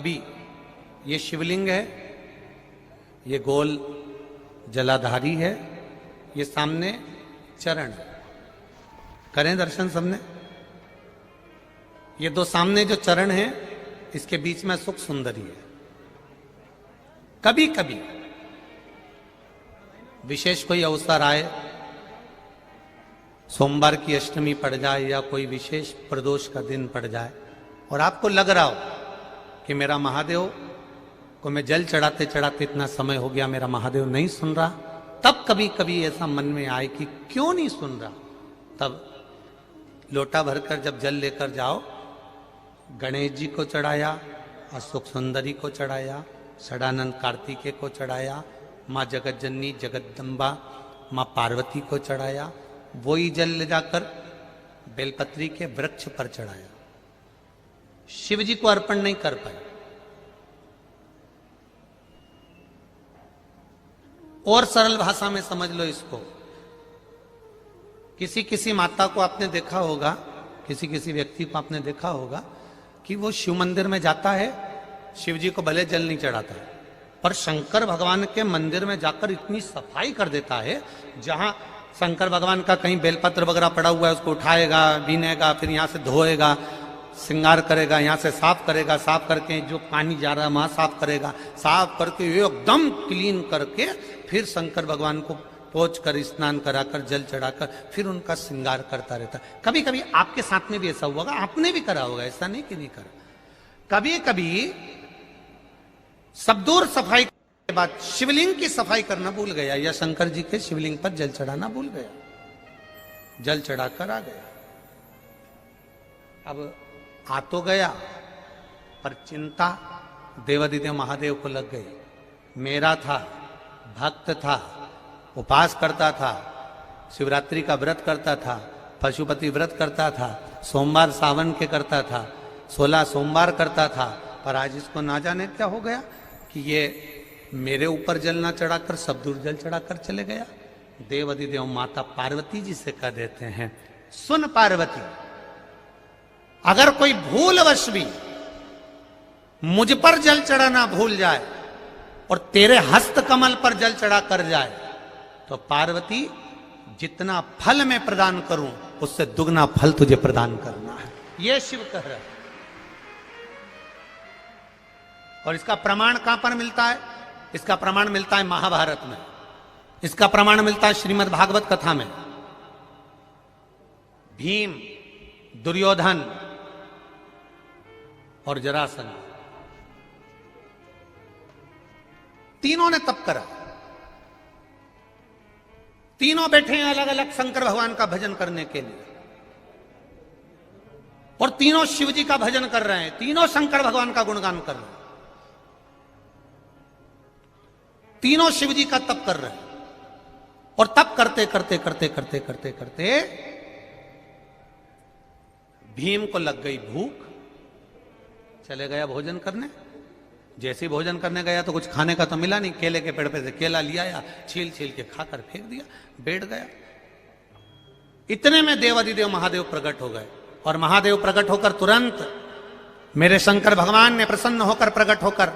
अभी ये शिवलिंग है, ये गोल जलाधारी है, ये सामने चरण है। करें दर्शन सबने। ये दो सामने जो चरण है, इसके बीच में सुख सुंदरी है। कभी कभी विशेष कोई अवसर आए, सोमवार की अष्टमी पड़ जाए या कोई विशेष प्रदोष का दिन पड़ जाए और आपको लग रहा हो कि मेरा महादेव को मैं जल चढ़ाते चढ़ाते इतना समय हो गया, मेरा महादेव नहीं सुन रहा, तब कभी कभी ऐसा मन में आए कि क्यों नहीं सुन रहा, तब लोटा भरकर जब जल लेकर जाओ, गणेश जी को चढ़ाया, अशोक सुंदरी को चढ़ाया, षडानंद कार्तिकेय को चढ़ाया, माँ जगत जननी जगदम्बा माँ पार्वती को चढ़ाया, वही जल ले जाकर बेलपत्री के वृक्ष पर चढ़ाया। शिव जी को अर्पण नहीं कर पाए। और सरल भाषा में समझ लो इसको, किसी किसी माता को आपने देखा होगा, किसी किसी व्यक्ति को आपने देखा होगा कि वो शिव मंदिर में जाता है, शिव जी को भले जल नहीं चढ़ाता है, पर शंकर भगवान के मंदिर में जाकर इतनी सफाई कर देता है, जहां शंकर भगवान का कहीं बेलपत्र वगैरह पड़ा हुआ है उसको उठाएगा, बीनेगा, फिर यहाँ से धोएगा, श्रृंगार करेगा, यहाँ से साफ करेगा, साफ करके जो पानी जा रहा है वहां साफ करेगा, साफ करके एकदम क्लीन करके फिर शंकर भगवान को पोंछ कर स्नान कराकर जल चढ़ाकर फिर उनका श्रृंगार करता रहता है। कभी कभी आपके साथ में भी ऐसा हुआ होगा, आपने भी करा होगा, ऐसा नहीं कि नहीं करा। कभी कभी सब दूर सफाई के बाद शिवलिंग की सफाई करना भूल गया या शंकर जी के शिवलिंग पर जल चढ़ाना भूल गया, जल चढ़ाकर आ गया। अब आ तो गया, पर चिंता देवादिदेव महादेव को लग गई। मेरा था, भक्त था, उपास करता था, शिवरात्रि का व्रत करता था, पशुपति व्रत करता था, सोमवार सावन के करता था, 16 सोमवार करता था, पर आज इसको ना जाने क्या हो गया कि ये मेरे ऊपर जल ना चढ़ाकर सब दूर जल चढ़ाकर चले गया। देवादिदेव माता पार्वती जी से कह देते हैं, सुन पार्वती, अगर कोई भूलवश भी मुझ पर जल चढ़ाना भूल जाए और तेरे हस्त कमल पर जल चढ़ा कर जाए, तो पार्वती जितना फल मैं प्रदान करूं उससे दुगना फल तुझे प्रदान करना है। यह शिव कह रहा है। और इसका प्रमाण कहां पर मिलता है? इसका प्रमाण मिलता है महाभारत में, इसका प्रमाण मिलता है श्रीमद् भागवत कथा में। भीम, दुर्योधन और जरासंध तीनों ने तप करा, तीनों बैठे हैं अलग अलग शंकर भगवान का भजन करने के लिए, और तीनों शिव जी का भजन कर रहे हैं, तीनों शंकर भगवान का गुणगान कर रहे हैं, तीनों शिव जी का तप कर रहे हैं। और तप करते करते करते करते करते करते भीम को लग गई भूख, चले गया भोजन करने। जैसे ही भोजन करने गया तो कुछ खाने का तो मिला नहीं, केले के पेड़ पे से केला लिया या छील छील के खाकर फेंक दिया, बैठ गया। इतने में देवादिदेव महादेव प्रकट हो गए, और महादेव प्रकट होकर तुरंत मेरे शंकर भगवान ने प्रसन्न होकर प्रकट होकर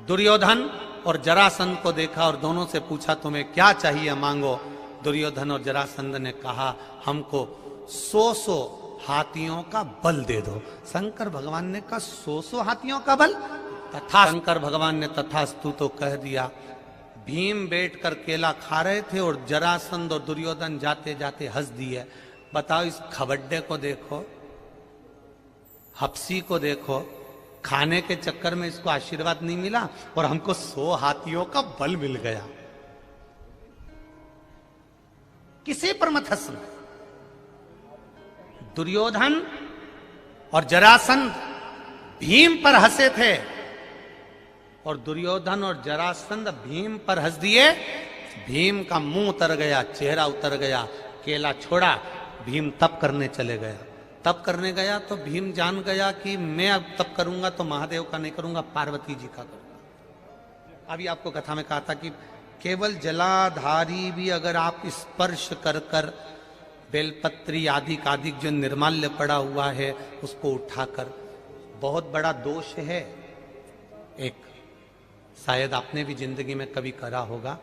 दुर्योधन और जरासंध को देखा और दोनों से पूछा, तुम्हें क्या चाहिए मांगो। दुर्योधन और जरासंध ने कहा, हमको 100 हाथियों का बल दे दो। शंकर भगवान ने कहा, 100 हाथियों का बल? तथा शंकर भगवान ने तथास्तु तो कह दिया। भीम बैठकर केला खा रहे थे और जरासंध और दुर्योधन जाते जाते हंस दिए। बताओ, इस खबड्डे को देखो, हप्सी को देखो, खाने के चक्कर में इसको आशीर्वाद नहीं मिला और हमको 100 हाथियों का बल मिल गया। किसी पर मत हंसना। दुर्योधन और जरासंध भीम पर हंसे थे, और दुर्योधन और जरासंध भीम पर हंस दिए। भीम का मुंह उतर गया, चेहरा उतर गया, केला छोड़ा, भीम तप करने चले गया। तप करने गया तो भीम जान गया कि मैं अब तप करूंगा तो महादेव का नहीं करूंगा, पार्वती जी का करूंगा। अभी आपको कथा में कहा था कि केवल जलाधारी भी अगर आप स्पर्श कर कर बेलपत्री आदि कादिक जो निर्माल्य पड़ा हुआ है उसको उठाकर, बहुत बड़ा दोष है एक शायद आपने भी जिंदगी में कभी करा होगा,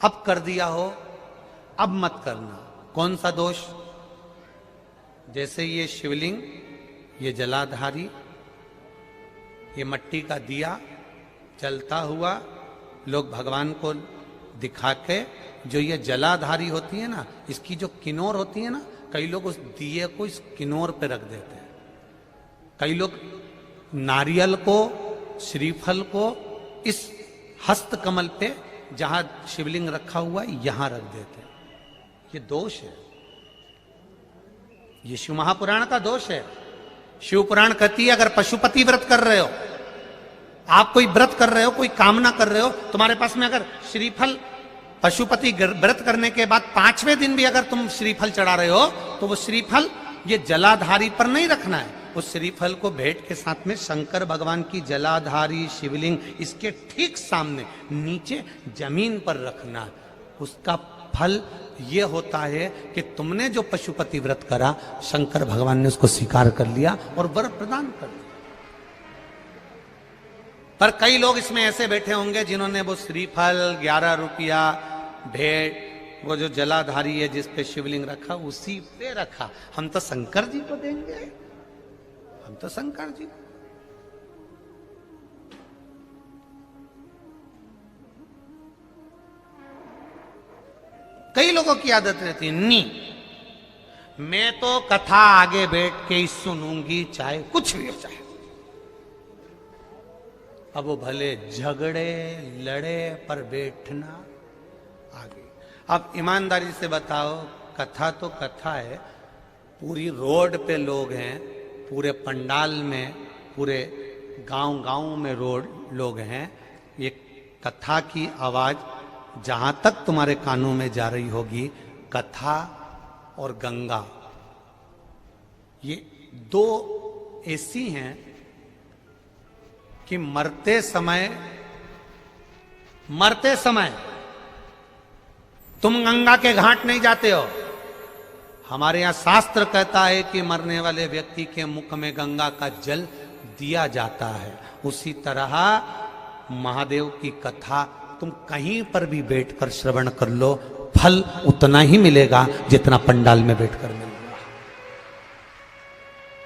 अब कर दिया हो, अब मत करना। कौन सा दोष? जैसे ये शिवलिंग, ये जलाधारी, ये मट्टी का दिया जलता हुआ, लोग भगवान को दिखा के, जो ये जलाधारी होती है ना, इसकी जो किनोर होती है ना, कई लोग उस दिए को इस किनोर पे रख देते हैं। कई लोग नारियल को, श्रीफल को इस हस्त कमल पे जहां शिवलिंग रखा हुआ है यहां रख देते हैं। ये दोष है, ये शिव महापुराण का दोष है। शिव पुराण कहती है अगर पशुपति व्रत कर रहे हो, आप कोई व्रत कर रहे हो, कोई कामना कर रहे हो, तुम्हारे पास में अगर श्रीफल, पशुपति व्रत करने के बाद 5वें दिन भी अगर तुम श्रीफल चढ़ा रहे हो, तो वो श्रीफल ये जलाधारी पर नहीं रखना है। उस श्रीफल को भेंट के साथ में शंकर भगवान की जलाधारी शिवलिंग इसके ठीक सामने नीचे जमीन पर रखना है। उसका फल ये होता है कि तुमने जो पशुपति व्रत करा, शंकर भगवान ने उसको स्वीकार कर लिया और वर प्रदान कर दिया। पर कई लोग इसमें ऐसे बैठे होंगे जिन्होंने वो श्रीफल 11 रुपया भेंट, वो जो जलाधारी है जिस पे शिवलिंग रखा, उसी पे रखा। हम तो शंकर जी को देंगे, हम तो शंकर जी। कई लोगों की आदत रहती है, नी मैं तो कथा आगे बैठ के ही सुनूंगी, चाहे कुछ भी हो जाए। अब वो भले झगड़े लड़े पर बैठना आगे। अब ईमानदारी से बताओ, कथा तो कथा है, पूरी रोड पे लोग हैं, पूरे पंडाल में, पूरे गांव में लोग हैं। ये कथा की आवाज जहां तक तुम्हारे कानों में जा रही होगी, कथा और गंगा ये दो ऐसी हैं कि मरते समय तुम गंगा के घाट नहीं जाते हो। हमारे यहां शास्त्र कहता है कि मरने वाले व्यक्ति के मुख में गंगा का जल दिया जाता है। उसी तरह महादेव की कथा तुम कहीं पर भी बैठकर श्रवण कर लो, फल उतना ही मिलेगा जितना पंडाल में बैठकर मिल रहा,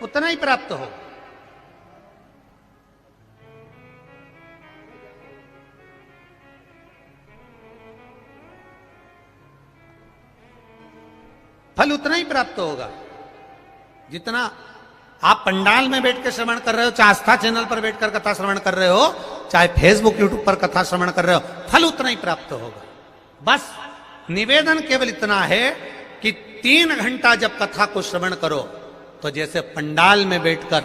उतना ही प्राप्त हो। फल उतना ही प्राप्त होगा जितना आप पंडाल में बैठ के श्रवण कर रहे हो, चाहे आस्था चैनल पर बैठकर कथा श्रवण कर रहे हो, चाहे फेसबुक यूट्यूब पर कथा श्रवण कर रहे हो, फल उतना ही प्राप्त होगा। बस निवेदन केवल इतना है कि 3 घंटा जब कथा को श्रवण करो, तो जैसे पंडाल में बैठकर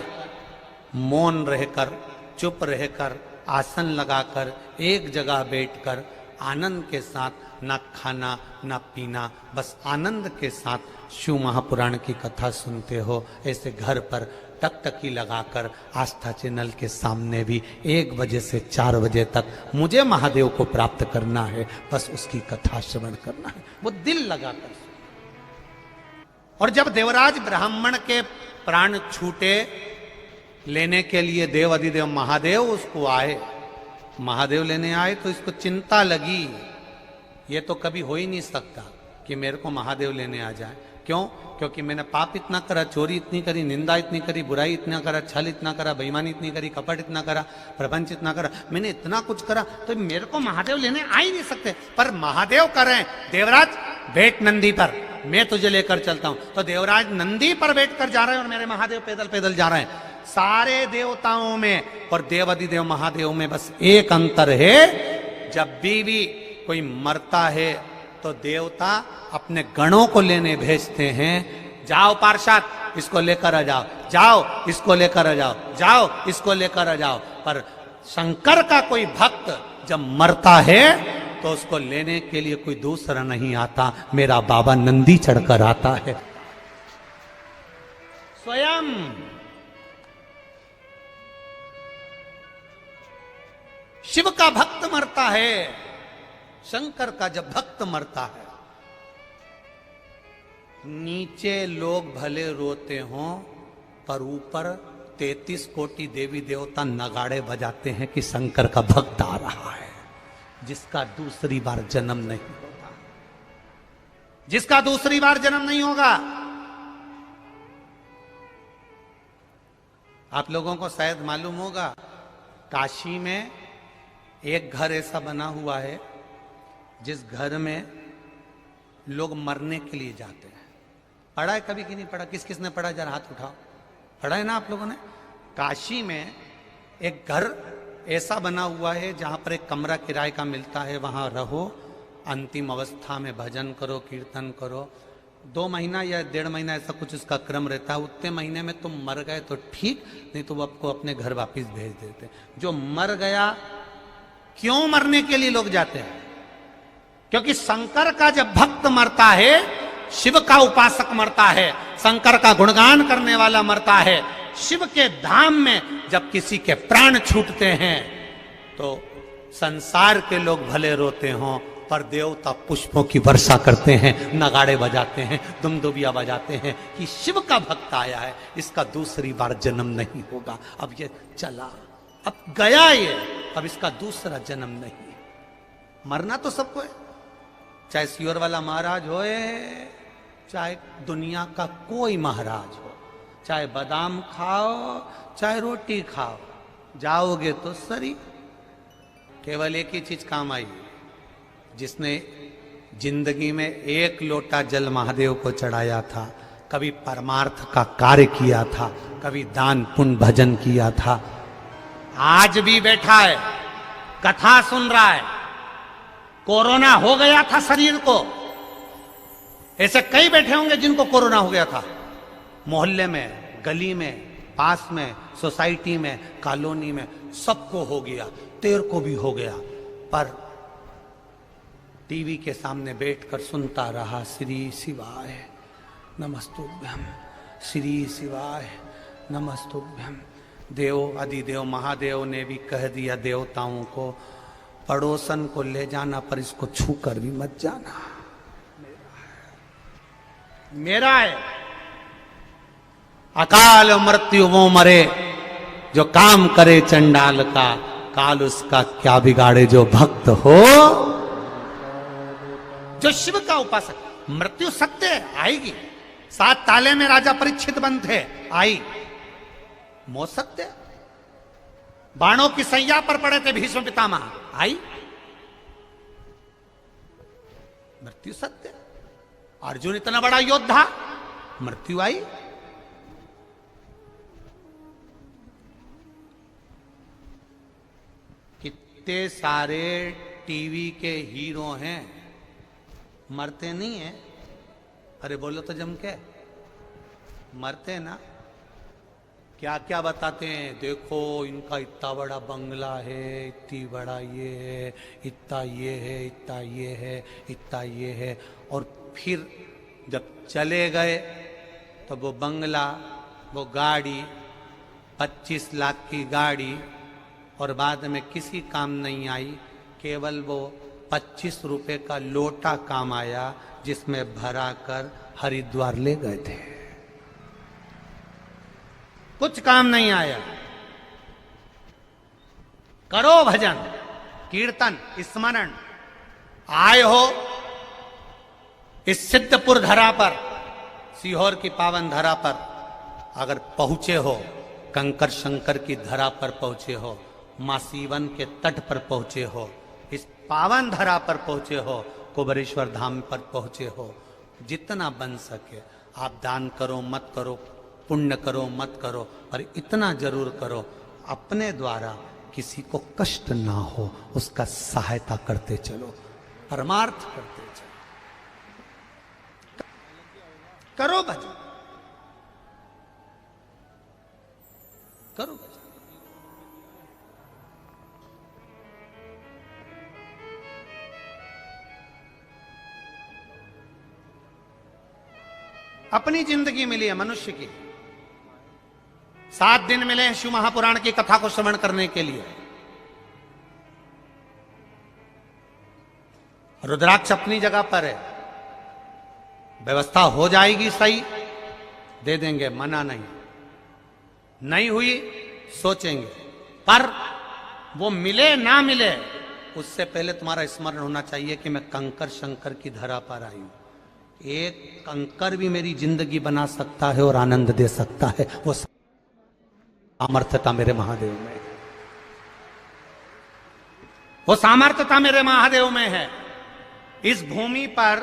मौन रहकर, चुप रहकर, आसन लगाकर, एक जगह बैठकर आनंद के साथ, ना खाना ना पीना, बस आनंद के साथ शिव महापुराण की कथा सुनते हो, ऐसे घर पर टकटकी लगाकर आस्था चैनल के सामने भी 1 बजे से 4 बजे तक मुझे महादेव को प्राप्त करना है, बस उसकी कथा श्रवण करना है, वो दिल लगाकर। और जब देवराज ब्राह्मण के प्राण छूटे लेने के लिए देव अधिदेव महादेव उसको आए, महादेव लेने आए, तो इसको चिंता लगी, ये तो कभी हो ही नहीं सकता कि मेरे को महादेव लेने आ जाए। क्यों? क्योंकि मैंने पाप इतना करा, चोरी इतनी करी, निंदा इतनी करी, बुराई इतना करा, छल इतना करा, बेईमानी इतनी करी, कपट इतना करा, प्रपंच इतना करा, मैंने इतना कुछ करा, तो मेरे को महादेव लेने आ ही नहीं सकते। पर महादेव कर रहे हैं, देवराज बैठ नंदी पर, मैं तुझे लेकर चलता हूं। तो देवराज नंदी पर बैठ कर जा रहे हैं और मेरे महादेव पैदल पैदल जा रहे हैं। सारे देवताओं में और देवाधिदेव महादेव में बस एक अंतर है, जब भी कोई मरता है तो देवता अपने गणों को लेने भेजते हैं, जाओ पार्षद इसको लेकर आ जाओ, जाओ इसको लेकर आ जाओ, जाओ इसको लेकर आ जाओ। पर शंकर का कोई भक्त जब मरता है तो उसको लेने के लिए कोई दूसरा नहीं आता, मेरा बाबा नंदी चढ़कर आता है स्वयं। शिव का भक्त मरता है, शंकर का जब भक्त मरता है, नीचे लोग भले रोते हों पर ऊपर 33 कोटि देवी देवता नगाड़े बजाते हैं कि शंकर का भक्त आ रहा है, जिसका दूसरी बार जन्म नहीं होगा, जिसका दूसरी बार जन्म नहीं होगा। आप लोगों को शायद मालूम होगा, काशी में एक घर ऐसा बना हुआ है जिस घर में लोग मरने के लिए जाते हैं। पढ़ा है कभी कि नहीं पढ़ा? किस किस ने पढ़ा? जरा हाथ उठाओ। पढ़ा है ना आप लोगों ने? काशी में एक घर ऐसा बना हुआ है जहां पर एक कमरा किराए का मिलता है, वहां रहो, अंतिम अवस्था में भजन करो, कीर्तन करो। 2 महीना या 1.5 महीना ऐसा कुछ इसका क्रम रहता है। उतने महीने में तुम मर गए तो ठीक, नहीं तो वो आपको अपने घर वापस भेज देते। जो मर गया, क्यों मरने के लिए लोग जाते हैं? क्योंकि शंकर का जब भक्त मरता है, शिव का उपासक मरता है, शंकर का गुणगान करने वाला मरता है, शिव के धाम में जब किसी के प्राण छूटते हैं तो संसार के लोग भले रोते हों, पर देवता पुष्पों की वर्षा करते हैं, नगाड़े बजाते हैं, दुमदुबिया बजाते हैं कि शिव का भक्त आया है, इसका दूसरी बार जन्म नहीं होगा। अब ये चला, अब गया ये, अब इसका दूसरा जन्म नहीं। मरना तो सबको है, चाहे सियोर वाला महाराज होए, चाहे दुनिया का कोई महाराज हो, चाहे बादाम खाओ, चाहे रोटी खाओ, जाओगे तो सरी। केवल एक ही चीज काम आई, जिसने जिंदगी में 1 लोटा जल महादेव को चढ़ाया था, कभी परमार्थ का कार्य किया था, कभी दान पुण्य भजन किया था, आज भी बैठा है, कथा सुन रहा है। कोरोना हो गया था शरीर को, ऐसे कई बैठे होंगे जिनको कोरोना हो गया था, मोहल्ले में, गली में, पास में, सोसाइटी में, कॉलोनी में, सबको हो गया, तेरे को भी हो गया, पर टीवी के सामने बैठकर सुनता रहा, श्री शिवाय नमस्तुभ्यम, श्री शिवाय नमस्तुभ्यम। देव अधिदेव महादेव ने भी कह दिया देवताओं को, पड़ोसन को ले जाना पर इसको छू कर भी मत जाना, मेरा है। अकाल मृत्यु वो मरे जो काम करे चंडाल का, काल उसका क्या बिगाड़े जो भक्त हो, जो शिव का उपासक। मृत्यु सत्य है, आएगी। 7 ताले में राजा परीक्षित बंद थे, आई। मौत सत्य, बाणों की सैया पर पड़े थे भीष्म पितामह, आई। मृत्यु सत्य। अर्जुन इतना बड़ा योद्धा, मृत्यु आई। कितने सारे टीवी के हीरो हैं, मरते नहीं है। अरे बोलो तो जम के, मरते ना। क्या क्या बताते हैं, देखो इनका इतना बड़ा बंगला है, इतनी बड़ा ये है, इतना ये है, इतना ये है, इतना ये है, और फिर जब चले गए तो वो बंगला, वो गाड़ी, 25 लाख की गाड़ी, और बाद में किसी काम नहीं आई, केवल वो 25 रुपए का लोटा काम आया, जिसमें भरा कर हरिद्वार ले गए थे। कुछ काम नहीं आया। करो भजन, कीर्तन, स्मरण। आए हो इस सिद्धपुर धरा पर, सीहोर की पावन धरा पर, अगर पहुंचे हो, कंकर शंकर की धरा पर पहुंचे हो, मां सीवन के तट पर पहुंचे हो, इस पावन धरा पर पहुंचे हो, कुबेरेश्वर धाम पर पहुंचे हो, जितना बन सके आप दान करो मत करो, पुण्य करो मत करो, पर इतना जरूर करो, अपने द्वारा किसी को कष्ट ना हो, उसका सहायता करते चलो, परमार्थ करते चलो। करो भजन, करो भजन। अपनी जिंदगी मिली है मनुष्य की, 7 दिन मिले हैं शिव महापुराण की कथा को श्रवण करने के लिए। रुद्राक्ष अपनी जगह पर है, व्यवस्था हो जाएगी सही, दे देंगे, मना नहीं। नहीं हुई सोचेंगे, पर वो मिले ना मिले उससे पहले तुम्हारा स्मरण होना चाहिए कि मैं कंकर शंकर की धरा पर आई हूं। एक कंकर भी मेरी जिंदगी बना सकता है और आनंद दे सकता है, वो सामर्थ्यता मेरे महादेव में है। वो सामर्थ्यता मेरे महादेव में है। इस भूमि पर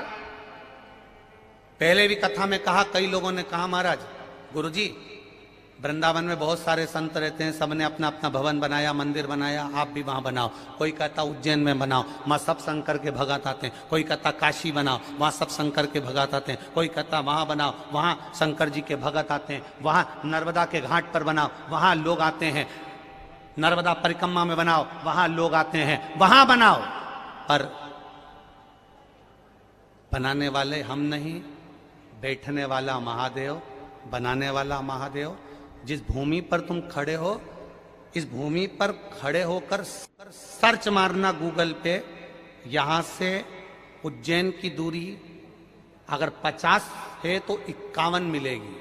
पहले भी कथा में कहा, कई लोगों ने कहा महाराज गुरुजी वृंदावन में बहुत सारे संत रहते हैं, सबने अपना अपना भवन बनाया, मंदिर बनाया, आप भी वहां बनाओ। कोई कहता उज्जैन में बनाओ, वहां सब शंकर के भगत आते हैं। कोई कहता काशी बनाओ, वहां सब शंकर के भगत आते हैं। कोई कहता वहां बनाओ, वहां शंकर जी के भगत आते हैं। वहां नर्मदा के घाट पर बनाओ, वहां लोग आते हैं। नर्मदा परिक्रमा में बनाओ, वहां लोग आते हैं। वहां बनाओ, पर बनाने वाले हम नहीं, बैठने वाला महादेव, बनाने वाला महादेव। जिस भूमि पर तुम खड़े हो, इस भूमि पर खड़े होकर सर्च मारना गूगल पे, यहां से उज्जैन की दूरी अगर 50 है तो 51 मिलेगी।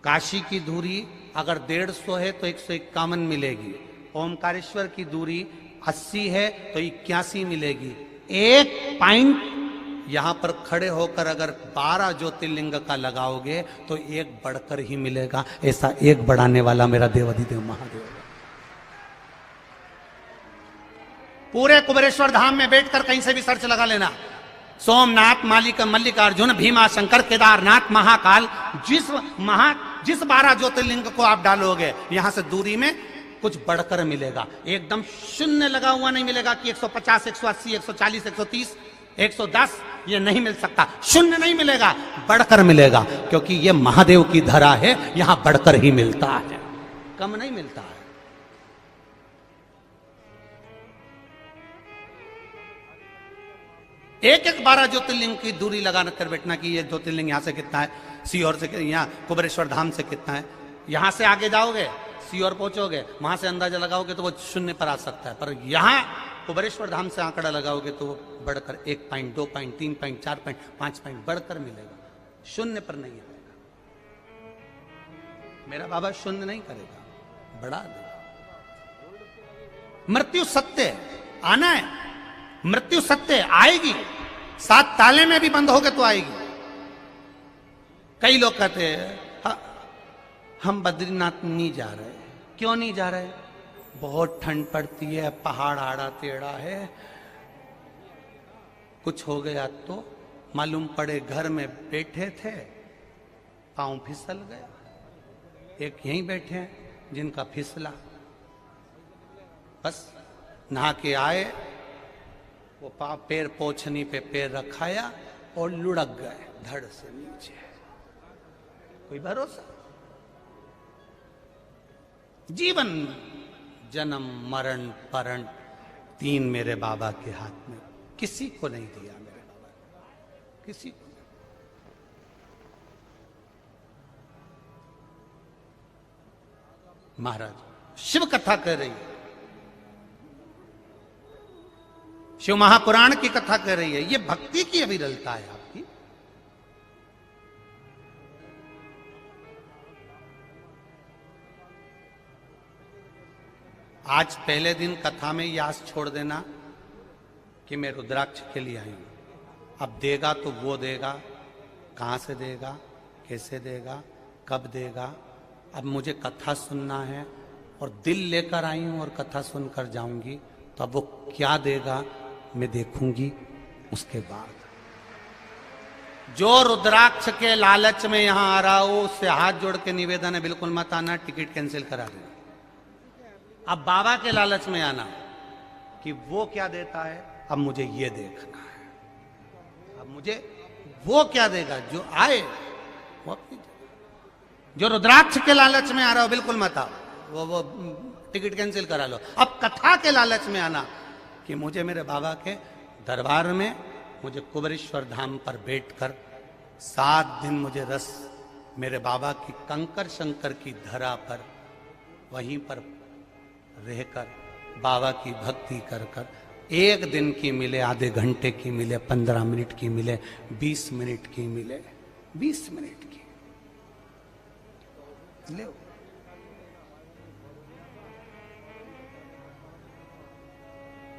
काशी की दूरी अगर 150 है तो 151 मिलेगी। ओमकारेश्वर की दूरी 80 है तो 81 मिलेगी। एक पॉइंट यहां पर खड़े होकर अगर 12 ज्योतिर्लिंग का लगाओगे तो एक बढ़कर ही मिलेगा। ऐसा एक बढ़ाने वाला मेरा देवाधिदेव महादेव है। पूरे कुबेरेश्वर धाम में बैठकर कहीं से भी सर्च लगा लेना, सोमनाथ, मल्लिकार्जुन, भीमा शंकर, केदारनाथ, महाकाल, जिस 12 ज्योतिर्लिंग को आप डालोगे यहां से दूरी में कुछ बढ़कर मिलेगा। एकदम शून्य लगा हुआ नहीं मिलेगा कि 150, 180, 140, 130, 110 ये नहीं मिल सकता। शून्य नहीं मिलेगा, बढ़कर मिलेगा, क्योंकि ये महादेव की धरा है, यहां बढ़कर ही मिलता है, कम नहीं मिलता है। एक 12 ज्योतिर्लिंग की दूरी लगा कर बैठना कि ये ज्योतिर्लिंग यहां से कितना है, सीहोर से, यहां कुबेरेश्वर धाम से कितना है। यहां से आगे जाओगे, सीहोर पहुंचोगे, वहां से अंदाजा लगाओगे तो वो शून्य पर आ सकता है, पर यहां कुबेरेश्वर धाम से आंकड़ा लगाओगे तो बढ़कर 1 point, 2 point, 3 point, 4 point, 5 point बढ़कर मिलेगा, शून्य पर नहीं आएगा। मेरा बाबा शून्य नहीं करेगा, बढ़ा देगा। मृत्यु सत्य है, आना है, मृत्यु सत्य है, आएगी। 7 ताले में भी बंद होगे तो आएगी। कई लोग कहते हैं हम बद्रीनाथ नहीं जा रहे। क्यों नहीं जा रहे? बहुत ठंड पड़ती है, पहाड़ आड़ा टेढ़ा है, कुछ हो गया तो मालूम पड़े घर में बैठे थे, पांव फिसल गया। एक यहीं बैठे हैं जिनका फिसला, बस नहा के आए, वो पैर पोछनी पे पैर रखाया और लुढ़क गए धड़ से नीचे। कोई भरोसा? जीवन, जन्म, मरण, परण 3 मेरे बाबा के हाथ में, किसी को नहीं दिया मेरे बाबा, किसी को। महाराज शिव कथा कह रही है, शिव महापुराण की कथा कह रही है। ये भक्ति की अविरलता है आपकी। आज पहले दिन कथा में ये आस छोड़ देना कि मैं रुद्राक्ष के लिए आई हूं। अब देगा तो वो देगा, कहां से देगा, कैसे देगा, कब देगा। अब मुझे कथा सुनना है और दिल लेकर आई हूं और कथा सुनकर जाऊंगी, तो अब वो क्या देगा मैं देखूंगी। उसके बाद जो रुद्राक्ष के लालच में यहां आ रहा हो उससे हाथ जोड़ के निवेदन है, बिल्कुल मत आना, टिकट कैंसिल करा देना। अब बाबा के लालच में आना कि वो क्या देता है, अब मुझे ये देखना है, अब मुझे वो क्या देगा, जो आए वो अपनी। जो रुद्राक्ष के लालच में आ रहा हो बिल्कुल मत आओ, वो टिकट कैंसिल करा लो। अब कथा के लालच में आना कि मुझे मेरे बाबा के दरबार में, मुझे कुबेरेश्वर धाम पर बैठकर 7 दिन मुझे रस मेरे बाबा की कंकर शंकर की धरा पर वहीं पर रहकर बाबा की भक्ति कर कर, 1 दिन की मिले, आधे घंटे की मिले, 15 मिनट की मिले, 20 मिनट की मिले, 20 मिनट की ले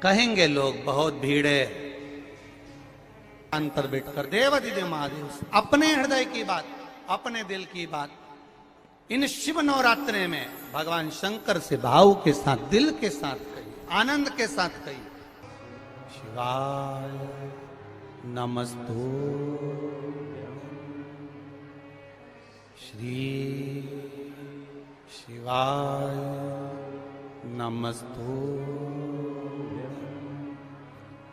कहेंगे लोग बहुत भीड़ है, अंतर बैठकर देवाधिदेव महादेव अपने हृदय की बात, अपने दिल की बात इन शिव नवरात्रे में भगवान शंकर से भाव के साथ, दिल के साथ कही, आनंद के साथ कही। शिवाय नमस्तु श्री शिवाय नमस्तु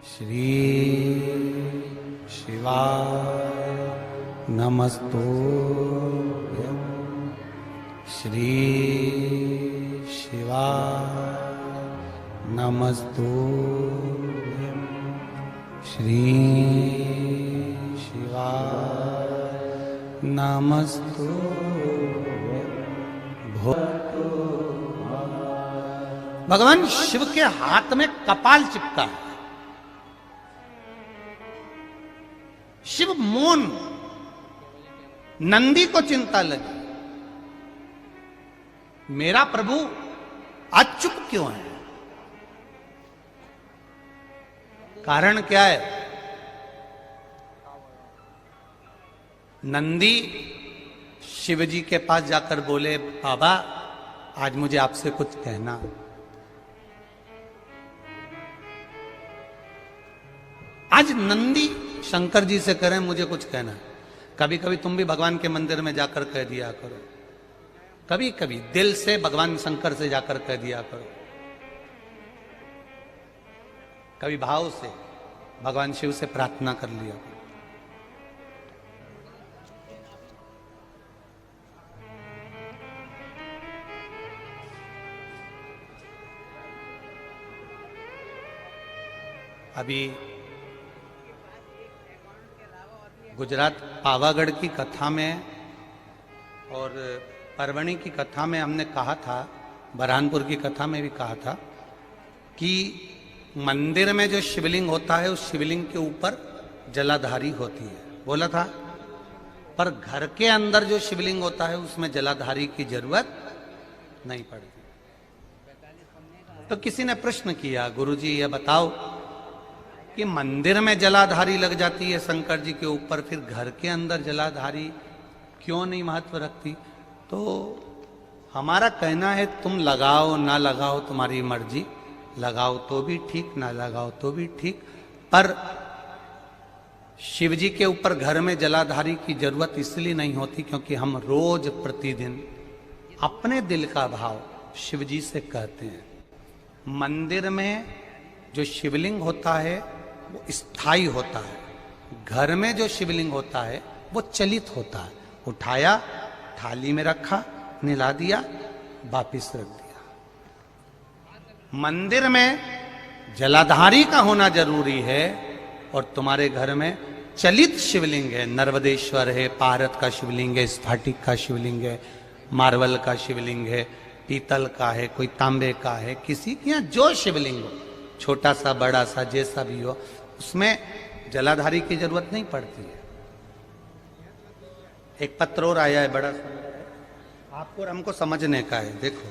श्री शिवाय नमस्तु श्री शिवाय नमस्तु श्री शिवाय नमस्तु। भगवान शिव के हाथ में कपाल चिपका है। शिव मौन, नंदी को चिंता लगी, मेरा प्रभु आज चुप क्यों है? कारण क्या है? नंदी शिव जी के पास जाकर बोले, बाबा आज मुझे आपसे कुछ कहना। आज नंदी शंकर जी से करें मुझे कुछ कहना। कभी कभी तुम भी भगवान के मंदिर में जाकर कह दिया करो, कभी कभी दिल से भगवान शंकर से जाकर कह दिया करो, कभी भाव से भगवान शिव से प्रार्थना कर लिया करो। अभी गुजरात पावागढ़ की कथा में और परवणी की कथा में हमने कहा था, बरहानपुर की कथा में भी कहा था कि मंदिर में जो शिवलिंग होता है उस शिवलिंग के ऊपर जलाधारी होती है, बोला था। पर घर के अंदर जो शिवलिंग होता है उसमें जलाधारी की जरूरत नहीं पड़ती। तो किसी ने प्रश्न किया, गुरुजी ये बताओ कि मंदिर में जलाधारी लग जाती है शंकर जी के ऊपर, फिर घर के अंदर जलाधारी क्यों नहीं महत्व रखती? तो हमारा कहना है तुम लगाओ ना लगाओ तुम्हारी मर्जी, लगाओ तो भी ठीक, ना लगाओ तो भी ठीक, पर शिव जी के ऊपर घर में जलाधारी की जरूरत इसलिए नहीं होती क्योंकि हम रोज प्रतिदिन अपने दिल का भाव शिव जी से कहते हैं। मंदिर में जो शिवलिंग होता है वो स्थायी होता है, घर में जो शिवलिंग होता है वो चलित होता है। उठाया, थाली में रखा, निला दिया, वापिस रख दिया। मंदिर में जलाधारी का होना जरूरी है और तुम्हारे घर में चलित शिवलिंग है, नर्मदेश्वर है, पारत का शिवलिंग है, स्फटिक का शिवलिंग है, मार्बल का शिवलिंग है, पीतल का है, कोई तांबे का है, किसी के यहाँ जो शिवलिंग हो, छोटा सा बड़ा सा जैसा भी हो, उसमें जलाधारी की जरूरत नहीं पड़ती है। एक पत्र और आया है, बड़ा सा, आपको और हमको समझने का है। देखो,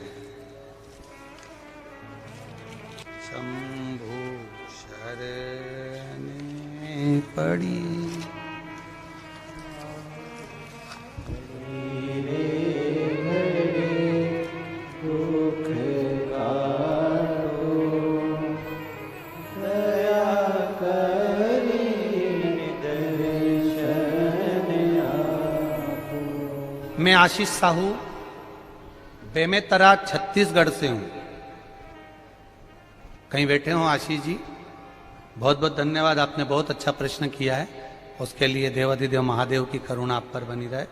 शंभु शरणे पड़ी मैं आशीष साहू बेमेतरा छत्तीसगढ़ से हूं। कहीं बैठे हो आशीष जी? बहुत बहुत धन्यवाद, आपने बहुत अच्छा प्रश्न किया है, उसके लिए देवाधिदेव महादेव की करुणा आप पर बनी रहे।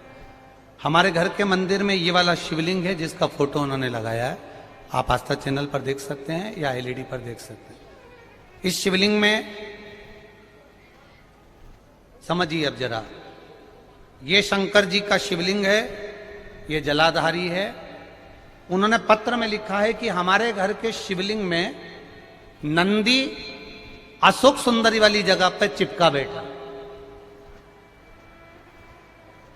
हमारे घर के मंदिर में ये वाला शिवलिंग है जिसका फोटो उन्होंने लगाया है, आप आस्था चैनल पर देख सकते हैं या एलईडी पर देख सकते हैं। इस शिवलिंग में समझिए अब जरा, ये शंकर जी का शिवलिंग है, ये जलाधारी है। उन्होंने पत्र में लिखा है कि हमारे घर के शिवलिंग में नंदी अशोक सुंदरी वाली जगह पे चिपका बैठा।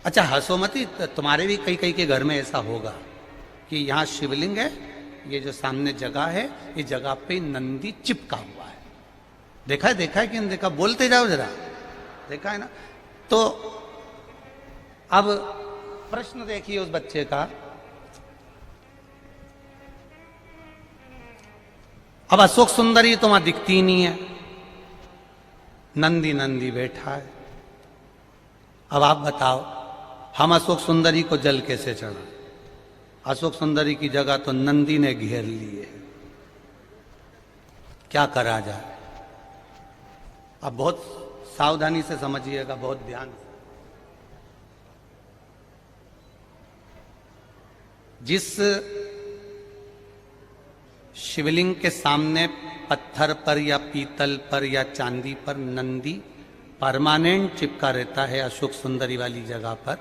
अच्छा हंसो मती, तुम्हारे भी कई कई के घर में ऐसा होगा कि यहां शिवलिंग है, ये जो सामने जगह है, ये जगह पे नंदी चिपका हुआ है। देखा है कि नहीं देखा? बोलते जाओ जरा, देखा है ना? तो अब प्रश्न देखिए उस बच्चे का। अब अशोक सुंदरी तो वहां दिखती ही नहीं है, नंदी बैठा है। अब आप बताओ, हम अशोक सुंदरी को जल कैसे चढ़ा? अशोक सुंदरी की जगह तो नंदी ने घेर ली है, क्या करा जाए? अब बहुत सावधानी से समझिएगा, बहुत ध्यान से। जिस शिवलिंग के सामने पत्थर पर या पीतल पर या चांदी पर नंदी परमानेंट चिपका रहता है, अशोक सुंदरी वाली जगह पर,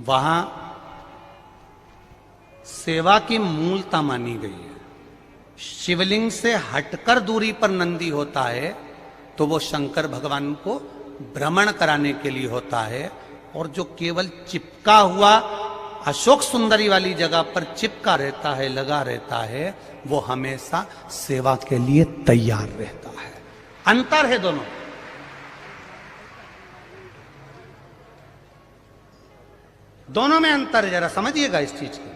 वहां सेवा की मूलता मानी गई है। शिवलिंग से हटकर दूरी पर नंदी होता है तो वो शंकर भगवान को भ्रमण कराने के लिए होता है, और जो केवल चिपका हुआ अशोक सुंदरी वाली जगह पर चिपका रहता है, लगा रहता है, वो हमेशा सेवा के लिए तैयार रहता है। अंतर है दोनों। दोनों में अंतर है, जरा समझिएगा इस चीज को।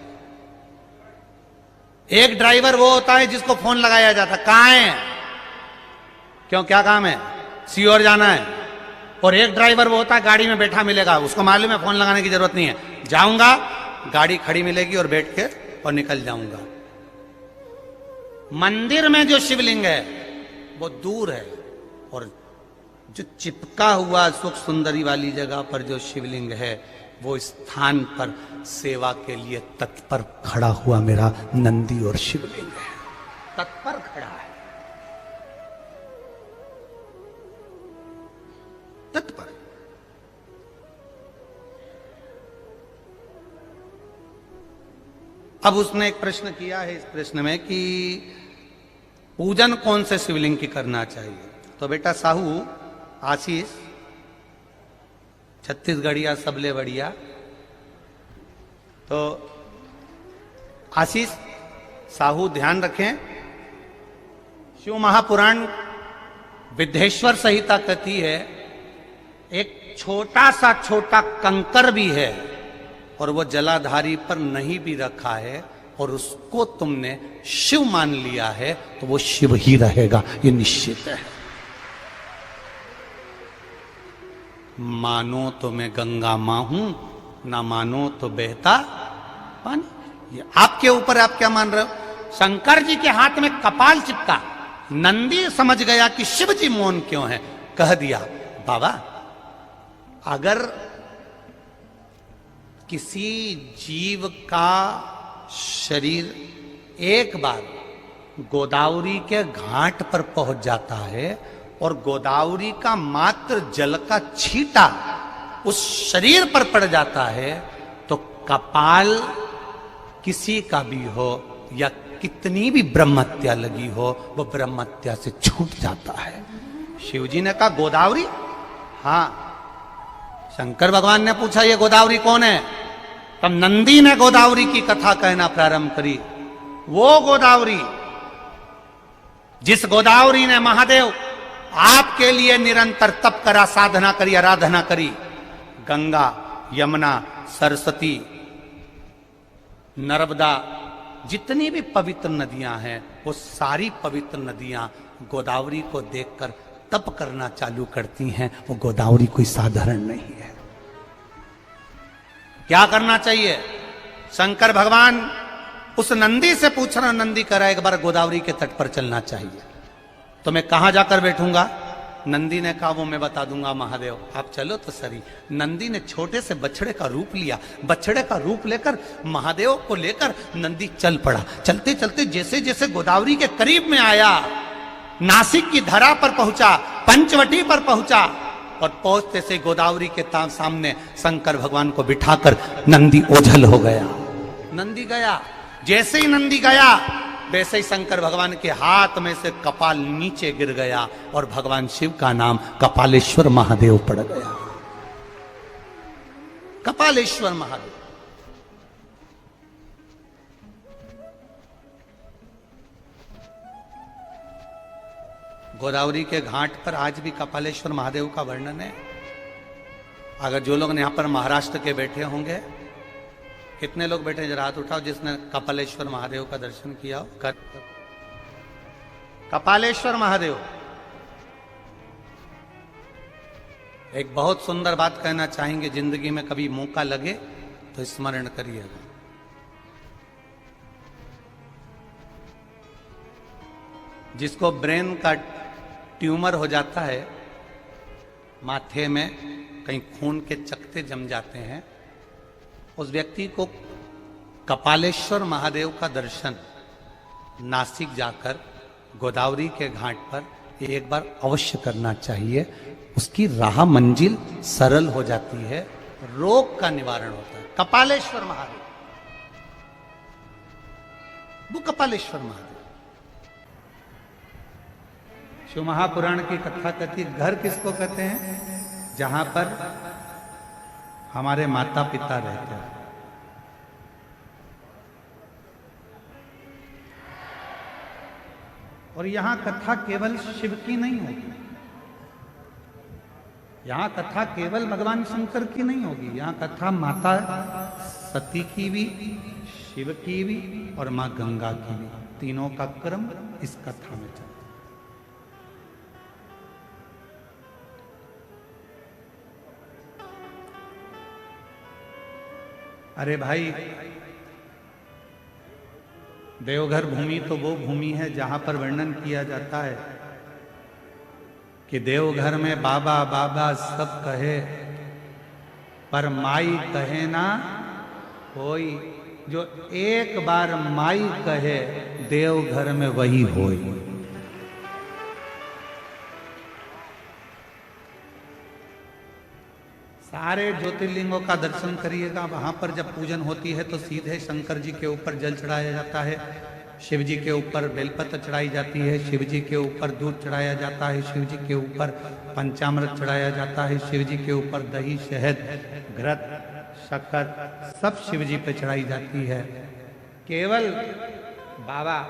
एक ड्राइवर वो होता है जिसको फोन लगाया जाता, कहां है, क्यों, क्या काम है, सीओर जाना है। और एक ड्राइवर वो होता है गाड़ी में बैठा मिलेगा, उसको मालूम है फोन लगाने की जरूरत नहीं है, जाऊंगा, गाड़ी खड़ी मिलेगी और बैठ के और निकल जाऊंगा। मंदिर में जो शिवलिंग है वो दूर है, और जो चिपका हुआ अशोक सुंदरी वाली जगह पर जो शिवलिंग है वो स्थान पर सेवा के लिए तत्पर खड़ा हुआ मेरा नंदी और शिवलिंग है, तत्पर खड़ा है, तत्पर। अब उसने एक प्रश्न किया है इस प्रश्न में कि पूजन कौन से शिवलिंग की करना चाहिए? तो बेटा साहू आशीष छत्तीसगढ़िया सबले बढ़िया, तो आशीष साहू ध्यान रखें, शिव महापुराण विद्धेश्वर संहिता कहती है एक छोटा सा छोटा कंकर भी है और वो जलाधारी पर नहीं भी रखा है और उसको तुमने शिव मान लिया है तो वो शिव ही रहेगा, ये निश्चित है। मानो तो मैं गंगा मां हूं, ना मानो तो बहता पानी। ये आपके ऊपर, आप क्या मान रहे हो? शंकर जी के हाथ में कपाल चिपका, नंदी समझ गया कि शिव जी मौन क्यों है, कह दिया बाबा अगर किसी जीव का शरीर एक बार गोदावरी के घाट पर पहुंच जाता है और गोदावरी का मात्र जल का छींटा उस शरीर पर पड़ जाता है तो कपाल किसी का भी हो या कितनी भी ब्रह्महत्या लगी हो वो ब्रह्महत्या से छूट जाता है। शिव जी ने कहा गोदावरी? हाँ। शंकर भगवान ने पूछा ये गोदावरी कौन है? तब नंदी ने गोदावरी की कथा कहना प्रारंभ करी। वो गोदावरी जिस गोदावरी ने महादेव आपके लिए निरंतर तप करा, साधना करी, आराधना करी, गंगा, यमुना, सरस्वती, नर्मदा, जितनी भी पवित्र नदियां हैं वो सारी पवित्र नदियां गोदावरी को देखकर तप करना चालू करती हैं। वो गोदावरी कोई साधारण नहीं है। क्या करना चाहिए? शंकर भगवान उस नंदी से पूछ रहा, नंदी कह रहा एक बार गोदावरी के तट पर चलना चाहिए। तो मैं कहां जाकर बैठूंगा? नंदी ने कहा वो मैं बता दूंगा महादेव, आप चलो तो सही। नंदी ने छोटे से बछड़े का रूप लिया, बछड़े का रूप लेकर महादेव को लेकर नंदी चल पड़ा। चलते चलते जैसे जैसे गोदावरी के करीब में आया, नासिक की धरा पर पहुंचा, पंचवटी पर पहुंचा और पहुंचते से गोदावरी के सामने शंकर भगवान को बिठाकर नंदी ओझल हो गया। नंदी गया, जैसे ही नंदी गया वैसे ही शंकर भगवान के हाथ में से कपाल नीचे गिर गया और भगवान शिव का नाम कपालेश्वर महादेव पड़ गया। कपालेश्वर महादेव। गोदावरी के घाट पर आज भी कपालेश्वर महादेव का वर्णन है। अगर जो लोग यहाँ पर महाराष्ट्र के बैठे होंगे, कितने लोग बैठे जरा हाथ उठाओ जिसने कपालेश्वर महादेव का दर्शन किया हो। कपालेश्वर महादेव, एक बहुत सुंदर बात कहना चाहेंगे, जिंदगी में कभी मौका लगे तो स्मरण करिएगा। जिसको ब्रेन का ट्यूमर हो जाता है, माथे में कहीं खून के चकते जम जाते हैं, उस व्यक्ति को कपालेश्वर महादेव का दर्शन नासिक जाकर गोदावरी के घाट पर एक बार अवश्य करना चाहिए। उसकी राह मंजिल सरल हो जाती है, रोग का निवारण होता है। कपालेश्वर महादेव, वो कपालेश्वर महादेव। शिव महापुराण की कथा कहती है, घर किसको कहते हैं? जहां पर हमारे माता पिता रहते हैं। और यहां कथा केवल शिव की नहीं होगी, यहां कथा केवल भगवान शंकर की नहीं होगी, यहां कथा माता सती की भी, शिव की भी और मां गंगा की भी, तीनों का क्रम इस कथा में चलता है। अरे भाई, देवघर भूमि तो वो भूमि है जहां पर वर्णन किया जाता है कि देवघर में बाबा बाबा सब कहे पर माई कहे ना कोई। जो एक बार माई कहे देवघर में वही होई। सारे ज्योतिर्लिंगों का दर्शन करिएगा, वहां पर जब पूजन होती है तो सीधे शंकर जी के ऊपर जल चढ़ाया जाता है, शिव जी के ऊपर बेलपत्र चढ़ाई जाती है, शिव जी के ऊपर दूध चढ़ाया जाता है, शिव जी के ऊपर पंचामृत चढ़ाया जाता है, शिव जी के ऊपर दही, शहद, घृत, शक्कर सब शिव जी पे चढ़ाई जाती है। केवल बाबा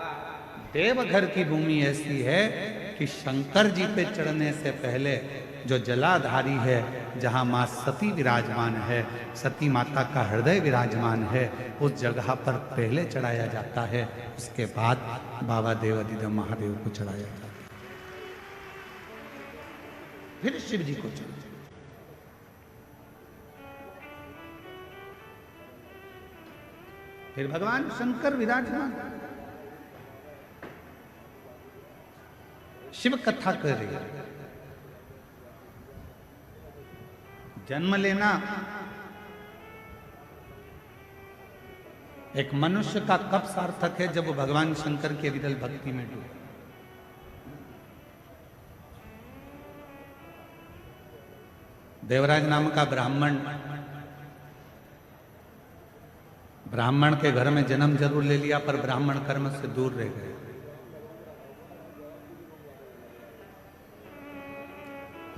देवघर की भूमि ऐसी है कि शंकर जी पे चढ़ने से पहले जो जलाधारी है, जहां मां सती विराजमान है, सती माता का हृदय विराजमान है, उस जगह पर पहले चढ़ाया जाता है, उसके बाद बाबा देवादिदेव महादेव को चढ़ाया जाता है, फिर शिव जी को चढ़ाया। फिर भगवान शंकर विराजमान। शिव कथा कर रही है। जन्म लेना एक मनुष्य का कब सार्थक है? जब वो भगवान शंकर के विरल भक्ति में डूबे। देवराज नाम का ब्राह्मण के घर में जन्म जरूर ले लिया, पर ब्राह्मण कर्म से दूर रह गए।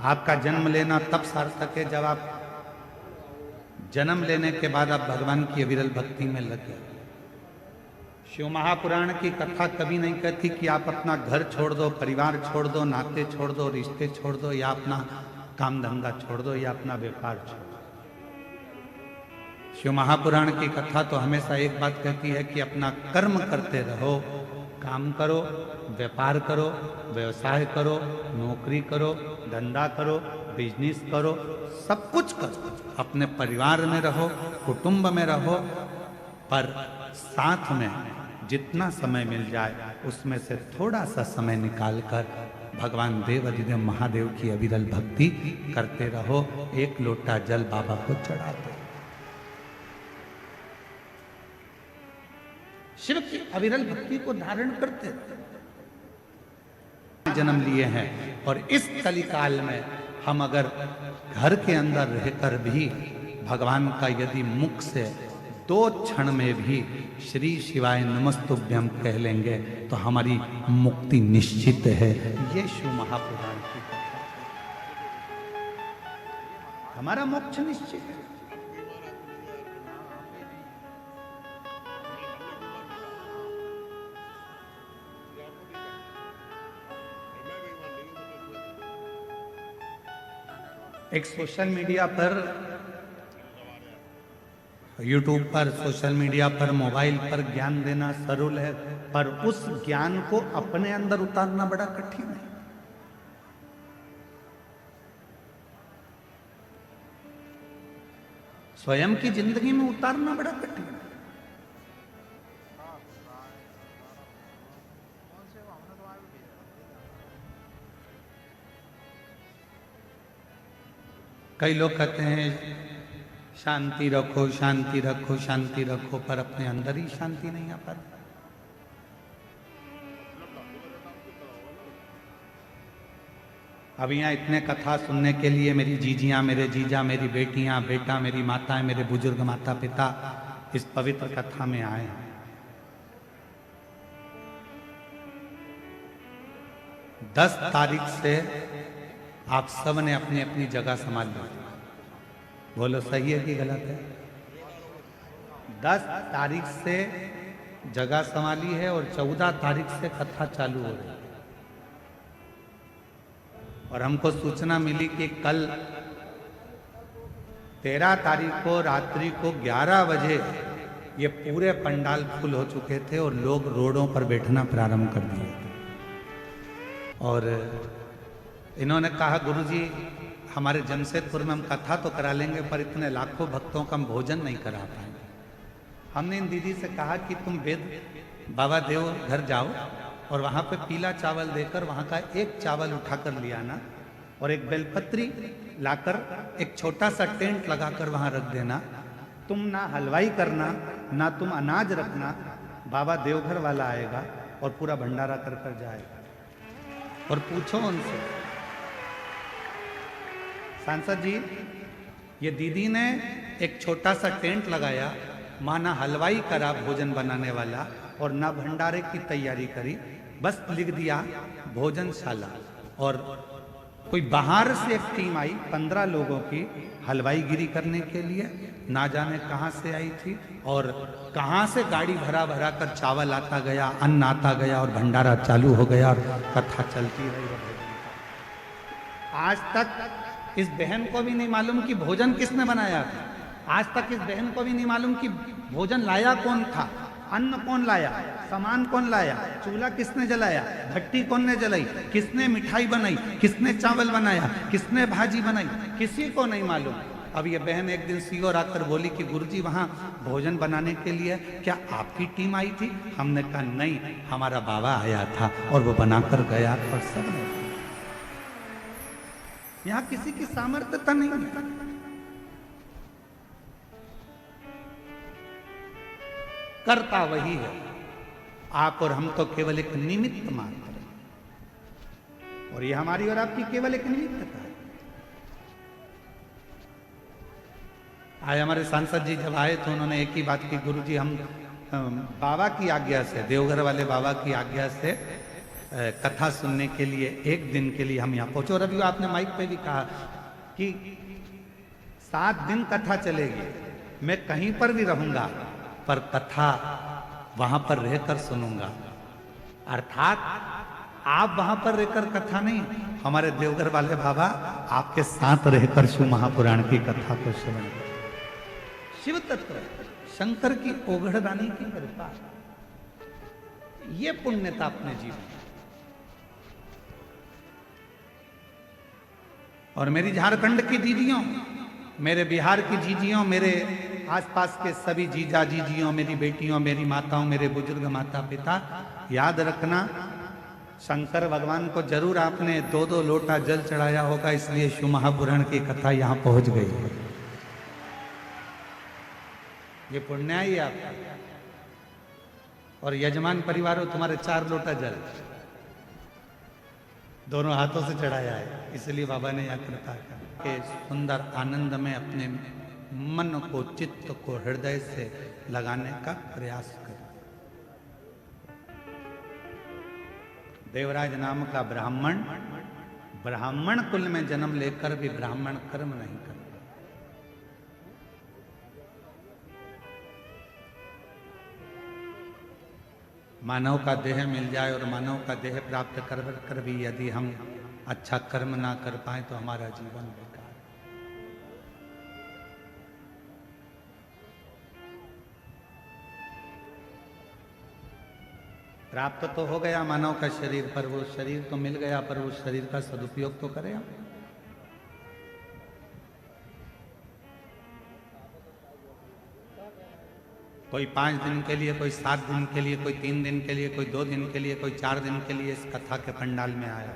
आपका जन्म लेना तब सार्थक है जब आप जन्म लेने के बाद आप भगवान की विरल भक्ति में लगे। शिव महापुराण की कथा कभी नहीं कहती कि आप अपना घर छोड़ दो, परिवार छोड़ दो, नाते छोड़ दो, रिश्ते छोड़ दो, या अपना काम धंधा छोड़ दो, या अपना व्यापार छोड़ दो। शिव महापुराण की कथा तो हमेशा एक बात कहती है कि अपना कर्म करते रहो, काम करो, व्यापार करो, व्यवसाय करो, नौकरी करो, धंधा करो, बिजनेस करो, सब कुछ करो, अपने परिवार में रहो, कुटुंब में रहो, पर साथ में जितना समय मिल जाए उसमें से थोड़ा सा समय निकालकर भगवान देवादिदेव महादेव की अविरल भक्ति करते रहो। एक लोटा जल बाबा को चढ़ाते। शिव की अविरल भक्ति को धारण करते जन्म लिए हैं। और इस कलिकाल में हम अगर घर के अंदर रहकर भी भगवान का यदि मुख से 2 क्षण में भी श्री शिवाय नमस्तुभ्यं कह लेंगे तो हमारी मुक्ति निश्चित है। ये शिव महापुराण की कथा, हमारा मोक्ष निश्चित है। एक सोशल मीडिया पर, यूट्यूब पर, सोशल मीडिया पर, मोबाइल पर ज्ञान देना सरल है, पर उस ज्ञान को अपने अंदर उतारना बड़ा कठिन है। स्वयं की जिंदगी में उतारना बड़ा कठिन है। कई लोग कहते हैं शांति रखो, शांति रखो, शांति रखो, पर अपने अंदर ही शांति नहीं आ पाती। अब यहाँ इतने कथा सुनने के लिए मेरी जीजियां, मेरे जीजा, मेरी बेटियां, बेटा, मेरी माताएं, मेरे बुजुर्ग माता पिता इस पवित्र कथा में आए हैं। 10 तारीख से आप सब ने अपनी अपनी जगह संभाल ली। बोलो सही है कि गलत है? 10 तारीख से जगह संभाली है और 14 तारीख से कथा चालू हो रही है। और हमको सूचना मिली कि कल 13 तारीख को रात्रि को 11 बजे ये पूरे पंडाल फुल हो चुके थे और लोग रोडों पर बैठना प्रारंभ कर दिए थे। और इन्होंने कहा गुरुजी हमारे जमशेदपुर में हम कथा तो करा लेंगे, पर इतने लाखों भक्तों का हम भोजन नहीं करा पाएंगे। हमने इन दीदी से कहा कि तुम वेद बाबा देव घर जाओ और वहाँ पे पीला चावल देकर वहाँ का एक चावल उठाकर ले आना और एक बेलपत्री लाकर एक छोटा सा टेंट लगाकर वहाँ रख देना। तुम ना हलवाई करना, ना तुम अनाज रखना, बाबा देवघर वाला आएगा और पूरा भंडारा कर कर जाएगा। और पूछो उनसे, सांसद जी ये दीदी ने एक छोटा सा टेंट लगाया, वहाँ ना हलवाई करा भोजन बनाने वाला और ना भंडारे की तैयारी करी, बस लिख दिया भोजनशाला। और कोई बाहर से एक टीम आई 15 लोगों की हलवाई गिरी करने के लिए, ना जाने कहाँ से आई थी और कहाँ से गाड़ी भरा भरा कर चावल आता गया, अन्न आता गया और भंडारा चालू हो गया और कथा चलती रही। आज तक इस बहन को भी नहीं मालूम कि भोजन किसने बनाया था। आज तक इस बहन को भी नहीं मालूम कि भोजन लाया कौन था, अन्न कौन लाया, सामान कौन लाया, चूल्हा किसने जलाया, भट्टी कौन ने जलाई, किसने मिठाई बनाई, किसने चावल बनाया, किसने भाजी बनाई, किसी को नहीं मालूम। अब ये बहन एक दिन सीओर आकर बोली कि गुरुजी वहाँ भोजन बनाने के लिए क्या आपकी टीम आई थी? हमने कहा नहीं, हमारा बाबा आया था और वो बनाकर गया और सब ने। यहाँ किसी की सामर्थ्यता नहीं है। करता वही है, आप और हम तो केवल एक निमित्त मात्र हैं। और ये हमारी और आपकी केवल एक निमित्तता है। आज हमारे सांसद जी जब आए तो उन्होंने एक ही बात की, गुरुजी हम बाबा की आज्ञा से, देवघर वाले बाबा की आज्ञा से कथा सुनने के लिए एक दिन के लिए हम यहाँ पहुंचे। और अभी आपने माइक पे भी कहा कि 7 दिन कथा चलेगी, मैं कहीं पर भी रहूंगा पर कथा वहां पर रहकर सुनूंगा। अर्थात आप वहां पर रहकर कथा नहीं, हमारे देवघर वाले बाबा आपके साथ रहकर शिव महापुराण की कथा को श्रवण करें। शिव तत्व शंकर की ओघड़ रानी की कृपा, ये पुण्यता अपने जीवन। और मेरी झारखंड की दीदियों, मेरे बिहार की जीजियों, मेरे आसपास के सभी जीजा जीजियों, मेरी बेटियों, मेरी माताओं, मेरे बुजुर्ग माता पिता, याद रखना शंकर भगवान को जरूर आपने 2-2 लोटा जल चढ़ाया होगा, इसलिए शिव महापुराण की कथा यहां पहुंच गई है। ये पुण्य ही आपका। और यजमान परिवारों, तुम्हारे 4 लोटा जल दोनों हाथों से चढ़ाया है, इसलिए बाबा ने यह कृपा के सुंदर आनंद में अपने मन को, चित्त को हृदय से लगाने का प्रयास करें। देवराज नाम का ब्राह्मण, ब्राह्मण कुल में जन्म लेकर भी ब्राह्मण कर्म नहीं करता। मानव का देह मिल जाए और मानव का देह प्राप्त कर भी यदि हम अच्छा कर्म ना कर पाए तो हमारा जीवन बेकार। प्राप्त तो हो गया मानव का शरीर, पर वो शरीर तो मिल गया, पर उस शरीर का सदुपयोग तो करें हम। कोई 5 दिन के लिए, कोई 7 दिन के लिए, कोई 3 दिन के लिए, कोई 2 दिन के लिए, कोई 4 दिन के लिए इस कथा के पंडाल में आया।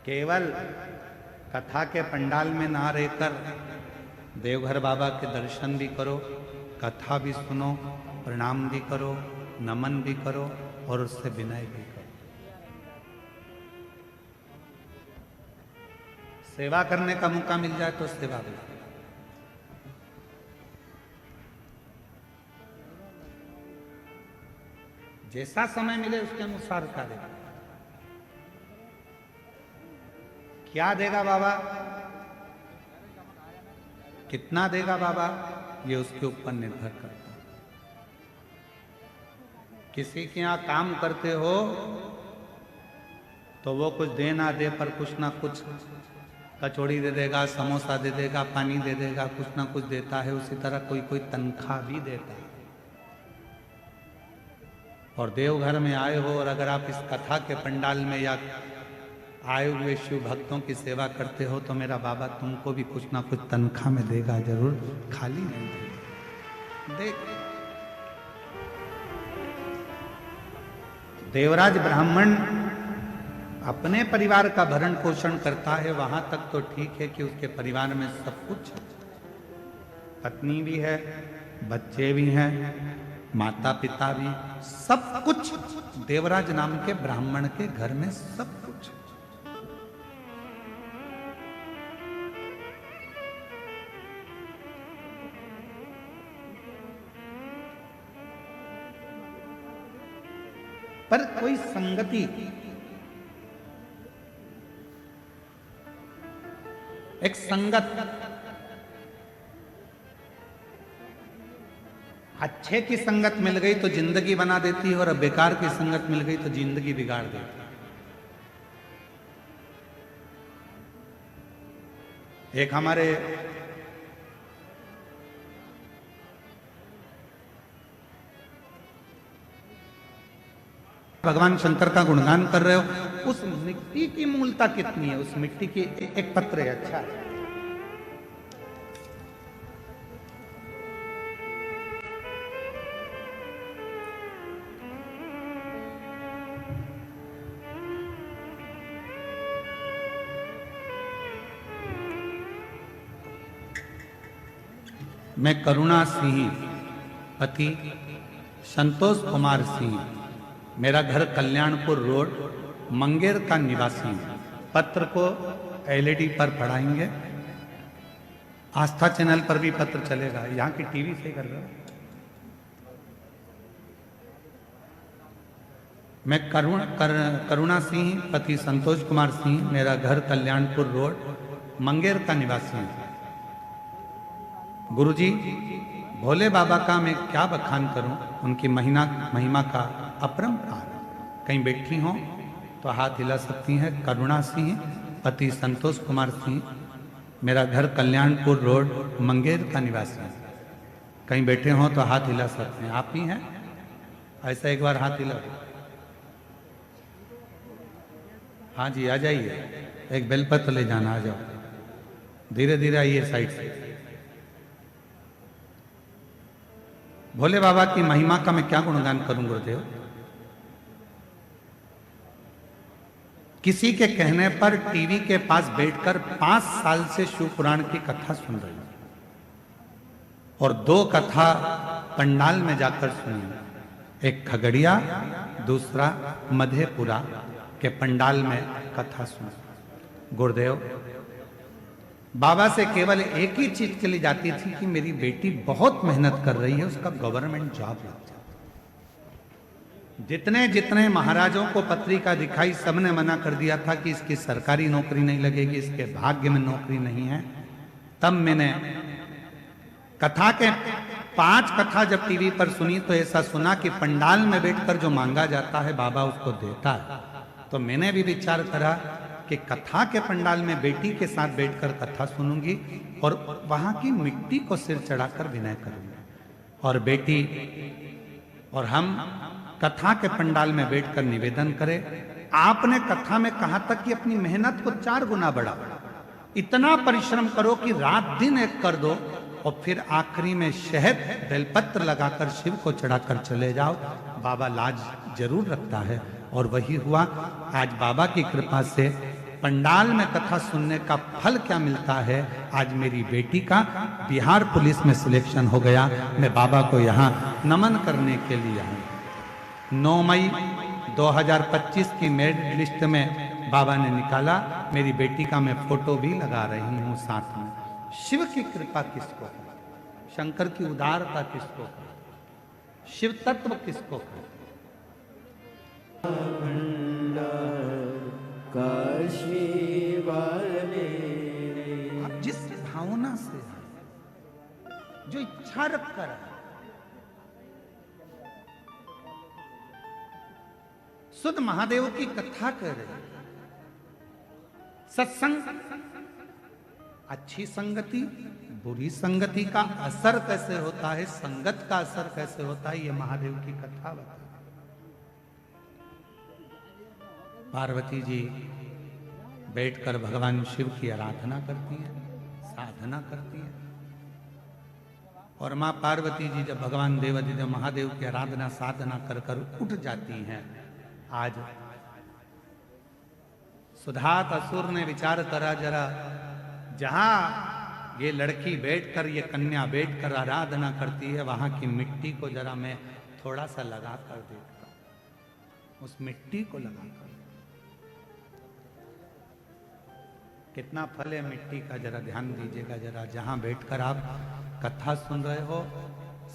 केवल कथा के पंडाल में ना रहकर देवघर बाबा के दर्शन भी करो, कथा भी सुनो, प्रणाम भी करो, नमन भी करो और उससे विनय भी करो। सेवा करने का मौका मिल जाए तो सेवा भी करो। जैसा समय मिले उसके अनुसार कार्य। क्या देगा बाबा, कितना देगा बाबा, ये उसके ऊपर निर्भर करता है। किसी के यहां काम करते हो तो वो कुछ दे ना दे, पर कुछ ना कुछ कचौड़ी दे देगा, समोसा दे देगा, पानी दे देगा, कुछ ना कुछ देता है। उसी तरह कोई कोई तनख्वाह भी देता है। और देवघर में आए हो और अगर आप इस कथा के पंडाल में या आए हुए शिव भक्तों की सेवा करते हो तो मेरा बाबा तुमको भी कुछ ना कुछ तनख्वाह में देगा जरूर, खाली नहीं देगा। देख, देवराज ब्राह्मण अपने परिवार का भरण पोषण करता है, वहां तक तो ठीक है कि उसके परिवार में सब कुछ, पत्नी भी है, बच्चे भी हैं, माता पिता भी, सब कुछ देवराज नाम के ब्राह्मण के घर में सब कुछ। पर कोई संगति, एक संगत, अच्छे की संगत मिल गई तो जिंदगी बना देती है और अब बेकार की संगत मिल गई तो जिंदगी बिगाड़ देती है। एक हमारे भगवान शंकर का गुणगान कर रहे हो, उस मिट्टी की मूलता कितनी है, उस मिट्टी की एक पत्र है, अच्छा है। मैं करुणा सिंह, पति संतोष कुमार सिंह, मेरा घर कल्याणपुर रोड, मंगेर का निवासी। पत्र को एलईडी पर पढ़ाएंगे, आस्था चैनल पर भी पत्र चलेगा, यहाँ की टीवी से कर रहा हूं। मैं करुणा सिंह, पति संतोष कुमार सिंह, मेरा घर कल्याणपुर रोड, मंगेर का निवासी हूं। गुरुजी, भोले बाबा का मैं क्या बखान करूं, उनकी महिमा का अपरंपार। कहीं बैठी हो तो हाथ हिला सकती हैं। करुणा सिंह, पति संतोष कुमार सिंह, मेरा घर कल्याणपुर रोड, मंगेर का निवासी है। कहीं बैठे हो तो हाथ हिला सकते हैं। आप ही हैं? ऐसा एक बार हाथ हिला। हाँ जी, आ जाइए, एक बेलपत्र ले जाना, आ जाओ, धीरे धीरे आइए साइड से। भोले बाबा की महिमा का मैं क्या गुणगान करूं गुरुदेव। किसी के कहने पर टीवी के पास बैठकर 5 साल से शिव पुराण की कथा सुन रही हूं और 2 कथा पंडाल में जाकर सुनी। एक खगड़िया, दूसरा मधेपुरा के पंडाल में कथा सुनी। गुरुदेव, बाबा से केवल एक ही चीज के लिए जाती थी कि मेरी बेटी बहुत मेहनत कर रही है, उसका गवर्नमेंट जॉब लग जाए। जितने जितने महाराजों को पत्रिका दिखाई, सबने मना कर दिया था कि इसकी सरकारी नौकरी नहीं लगेगी, इसके भाग्य में नौकरी नहीं है। तब मैंने कथा के 5 कथा जब टीवी पर सुनी तो ऐसा सुना कि पंडाल में बैठकर जो मांगा जाता है बाबा उसको देता है। तो मैंने भी विचार करा कि कथा के पंडाल में बेटी के साथ बैठकर कथा सुनूंगी और वहां की मिट्टी को सिर चढ़ाकर विनय करूंगी। और बेटी और हम कथा के पंडाल में बैठकर निवेदन करे। आपने कथा में कहा था कि अपनी मेहनत को 4 गुना बढ़ाओ, इतना परिश्रम करो कि रात दिन एक कर दो, और फिर आखिरी में शहद बेलपत्र लगाकर शिव को चढ़ाकर चले जाओ। बाबा लाज जरूर रखता है, और वही हुआ। आज बाबा की कृपा से पंडाल में कथा सुनने का फल क्या मिलता है। आज मेरी बेटी का बिहार पुलिस में सिलेक्शन हो गया। मैं बाबा को यहाँ नमन करने के लिए आया। 9 मई 2025 की मेरिट लिस्ट में बाबा ने निकाला। मेरी बेटी का मैं फोटो भी लगा रही हूँ साथ में। शिव की कृपा किसको है, शंकर की उदारता किसको है, शिव तत्व किसको है। आप जिस भावना से जो इच्छा रख कर शुद्ध महादेव की कथा कर रहे, सत्संग, अच्छी संगति, बुरी संगति का असर कैसे होता है, संगत का असर कैसे होता है, ये महादेव की कथा बता। पार्वती जी बैठकर भगवान शिव की आराधना करती है, साधना करती है। और मां पार्वती जी जब भगवान देवादिदेव महादेव की आराधना साधना कर कर उठ जाती हैं। आज सुधात असुर ने विचार करा, जरा जहां ये लड़की बैठकर, ये कन्या बैठकर आराधना करती है, वहां की मिट्टी को जरा मैं थोड़ा सा लगा कर देखता हूं। उस मिट्टी को लगाकर कितना फल है मिट्टी का, जरा ध्यान दीजिएगा। जरा जहां बैठकर आप कथा सुन रहे हो,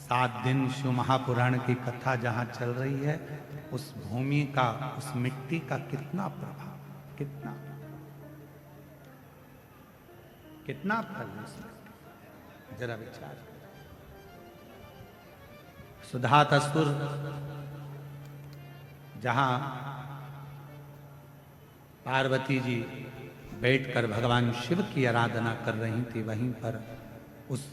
7 दिन शिव महापुराण की कथा जहां चल रही है, उस भूमि का, उस मिट्टी का कितना प्रभाव, कितना फल उसमें, जरा विचार। सुधात असुर जहां पार्वती जी बैठकर भगवान शिव की आराधना कर रही थी, वहीं पर उस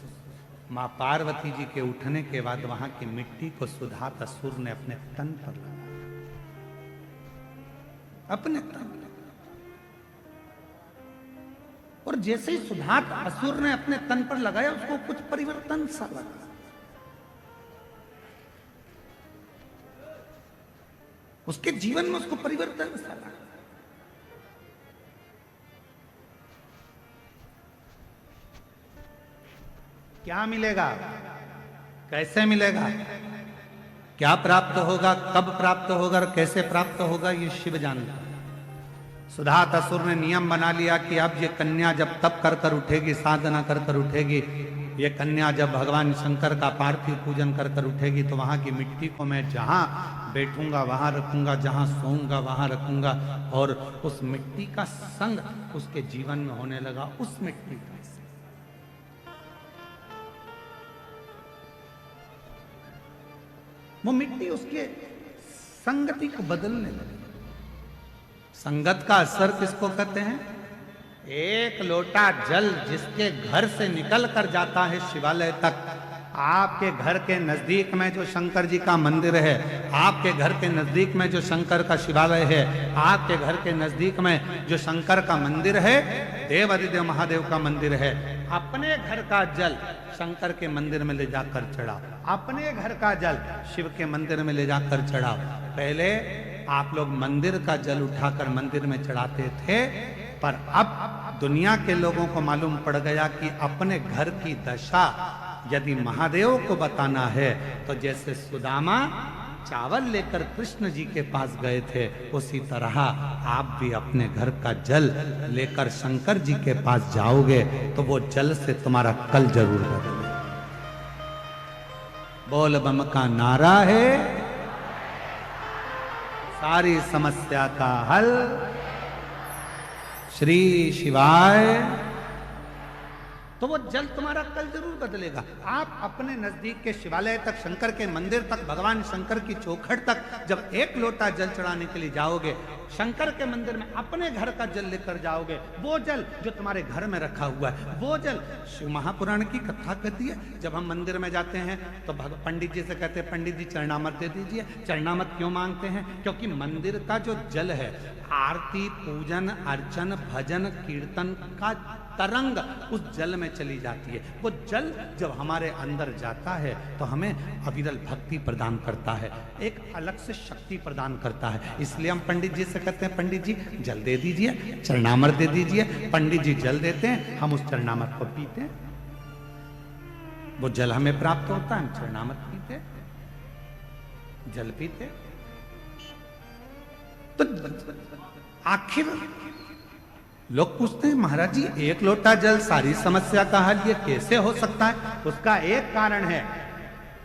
मां पार्वती जी के उठने के बाद वहां की मिट्टी को सुधात असुर ने अपने तन पर लगाया, अपने तन पर। और जैसे ही सुधात असुर ने अपने तन पर लगाया, उसको कुछ परिवर्तन सा लगा। उसके जीवन में उसको परिवर्तन सा लगा। क्या मिलेगा, कैसे मिलेगा, क्या प्राप्त होगा, कब प्राप्त होगा और कैसे प्राप्त होगा, ये शिव जानता है। सुधात असुर ने नियम बना लिया कि अब ये कन्या जब तप कर कर उठेगी, साधना कर कर उठेगी, ये कन्या जब भगवान शंकर का पार्थिव पूजन कर कर उठेगी, तो वहां की मिट्टी को मैं जहां बैठूंगा वहां रखूंगा, जहां सोऊंगा वहां रखूंगा। और उस मिट्टी का संग उसके जीवन में होने लगा। उस मिट्टी का वो मिट्टी उसके संगति को बदलने लगी। संगत का असर किसको कहते हैं? एक लोटा जल जिसके घर से निकल कर जाता है शिवालय तक, आपके घर के नजदीक में जो शंकर जी का मंदिर है, आपके घर के नजदीक में जो शंकर का शिवालय है, आपके घर के नजदीक में जो शंकर का मंदिर है, देवादिदेव महादेव का मंदिर है, अपने घर का जल शंकर के मंदिर में ले जाकर चढ़ाओ, अपने घर का जल शिव के मंदिर में ले जाकर चढ़ाओ। पहले आप लोग मंदिर का जल उठाकर मंदिर में चढ़ाते थे, पर अब दुनिया के लोगों को मालूम पड़ गया कि अपने घर की दशा यदि महादेव को बताना है, तो जैसे सुदामा चावल लेकर कृष्ण जी के पास गए थे, उसी तरह आप भी अपने घर का जल लेकर शंकर जी के पास जाओगे तो वो जल से तुम्हारा कल जरूर बदले। बोल बम का नारा है, सारी समस्या का हल श्री शिवाय तो वो जल तुम्हारा कल जरूर बदलेगा। आप अपने नजदीक के शिवालय तक, शंकर के मंदिर तक, भगवान शंकर की चौखट तक जब एक लोटा जल चढ़ाने के लिए जाओगे, शंकर के मंदिर में अपने घर का जल लेकर जाओगे, वो जल जो तुम्हारे घर में रखा हुआ है, वो जल, शिव महापुराण की कथा कहती है, जब हम मंदिर में जाते हैं तो पंडित जी से कहते हैं, पंडित जी चरणामत दे दीजिए। चरणामत क्यों मांगते हैं? क्योंकि मंदिर का जो जल है, आरती, पूजन, अर्चन, भजन, कीर्तन का तरंग उस जल में चली जाती है। वो जल जब हमारे अंदर जाता है तो हमें अविरल भक्ति प्रदान करता है, एक अलग से शक्ति प्रदान करता है। इसलिए हम पंडित जी से कहते हैं, पंडित जी जल दे दीजिए, चरणामृत दे दीजिए। पंडित जी जल देते हैं, हम उस चरणामृत को पीते हैं, वो जल हमें प्राप्त होता है, हम चरणामृत पीते, जल पीते। तो आखिर लोग पूछते हैं, महाराज जी एक लोटा जल सारी समस्या का हल, ये कैसे हो सकता है? उसका एक कारण है,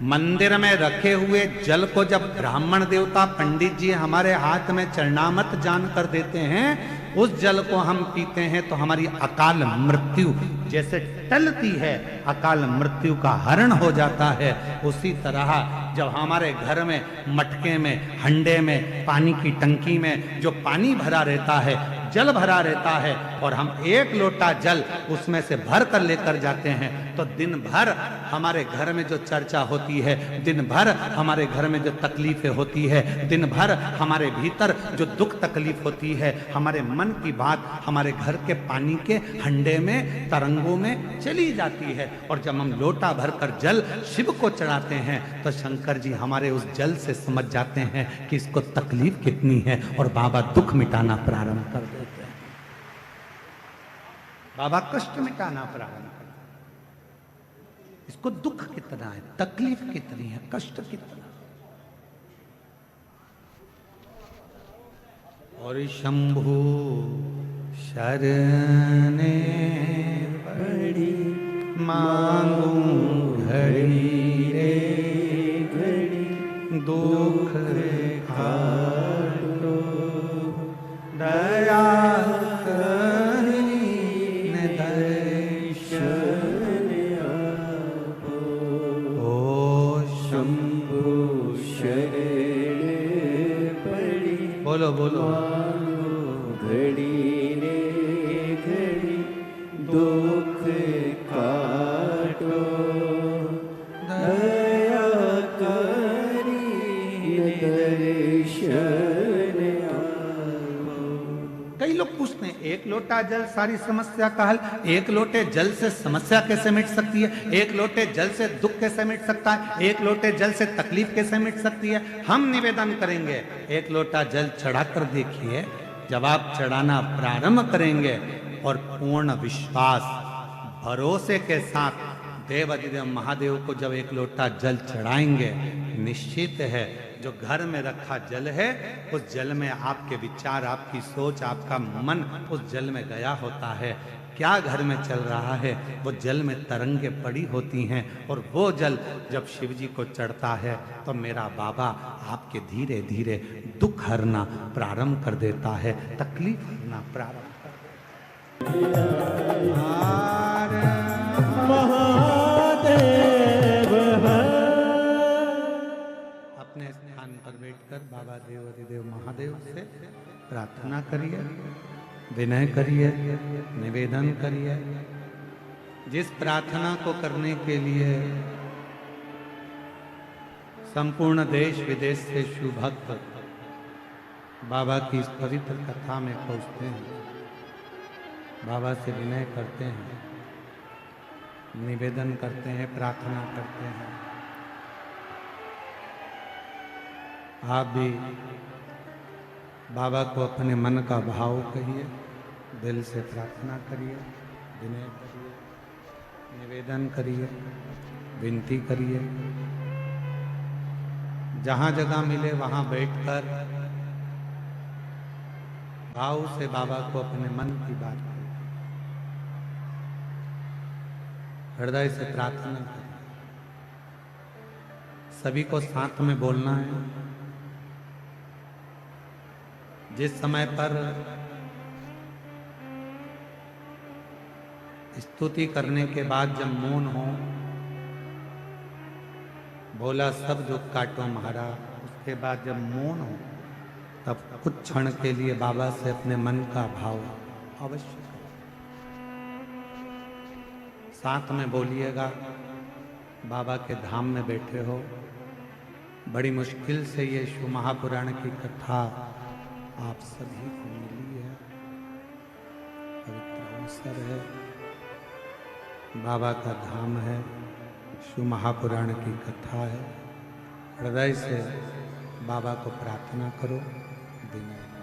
मंदिर में रखे हुए जल को जब ब्राह्मण देवता पंडित जी हमारे हाथ में चरणामत जान कर देते हैं, उस जल को हम पीते हैं तो हमारी अकाल मृत्यु जैसे टलती है, अकाल मृत्यु का हरण हो जाता है। उसी तरह जब हमारे घर में मटके में, हंडे में, पानी की टंकी में जो पानी भरा रहता है, जल भरा रहता है, और हम एक लोटा जल उसमें से भर कर लेकर जाते हैं, तो दिन भर हमारे घर में जो चर्चा होती है, दिन भर हमारे घर में जो तकलीफें होती है, दिन भर हमारे भीतर जो दुख तकलीफ होती है, हमारे मन की बात हमारे घर के पानी के हंडे में, तरंगों में चली जाती है। और जब हम लोटा भरकर जल शिव को चढ़ाते हैं तो शंकर जी हमारे उस जल से समझ जाते हैं कि इसको तकलीफ कितनी है, और बाबा दुख मिटाना प्रारंभ कर देते हैं, बाबा कष्ट मिटाना प्रारंभ कर देते हैं। इसको दुख कितना है, तकलीफ कितनी है, कष्ट कितना। और शंभु शरणे पड़ी मांगू घड़ी रे घड़ी, दुख काटो दया करी दर्शन आपो। ओ शंभु शरण पड़ी, बोलो बोलो, घड़ी रे घड़ी दुख काटो दया करी दर्शन आपो। कई लोग पूछते हैं, एक लोटा जल सारी समस्या का हल, एक लोटे जल से समस्या कैसे मिट सकती है, एक लोटे जल से दुख कैसे मिट सकता है, एक लोटे जल से तकलीफ कैसे मिट सकती है? हम निवेदन करेंगे, एक लोटा जल चढ़ाकर देखिए, जब आप चढ़ाना प्रारंभ करेंगे और पूर्ण विश्वास भरोसे के साथ देवाधिदेव महादेव को जब एक लोटा जल चढ़ाएंगे, निश्चित है जो घर में रखा जल है, उस जल में आपके विचार, आपकी सोच, आपका मन उस जल में गया होता है। क्या घर में चल रहा है, वो जल में तरंगे पड़ी होती हैं, और वो जल जब शिव जी को चढ़ता है तो मेरा बाबा आपके धीरे धीरे दुख हरना प्रारंभ कर देता है, तकलीफ हरना प्रारंभ कर देता है। महादेव अपने स्थान पर बैठकर बाबा देवाधिदेव महादेव से प्रार्थना करिए, विनय करिए, निवेदन करिए। जिस प्रार्थना को करने के लिए संपूर्ण देश विदेश से शिव भक्त बाबा की इस पवित्र कथा में पहुंचते हैं, बाबा से विनय करते हैं, निवेदन करते हैं, प्रार्थना करते हैं। आप भी बाबा को अपने मन का भाव कहिए, दिल से प्रार्थना करिए, विनय करिए, निवेदन करिए, विनती करिए। जहाँ जगह मिले वहाँ बैठकर भाव से बाबा को अपने मन की बात करिए, हृदय से प्रार्थना करें। सभी को साथ में बोलना है। जिस समय पर स्तुति करने के बाद जब मौन हो, बोला सब दुख काटो महारा, उसके बाद जब मौन हो तब कुछ क्षण के लिए बाबा से अपने मन का भाव अवश्य करो। साथ में बोलिएगा, बाबा के धाम में बैठे हो, बड़ी मुश्किल से ये शिव महापुराण की कथा आप सभी को मिली है, पवित्र अवसर है, बाबा का धाम है, शिव महापुराण की कथा है। हृदय से बाबा को प्रार्थना करो, विनय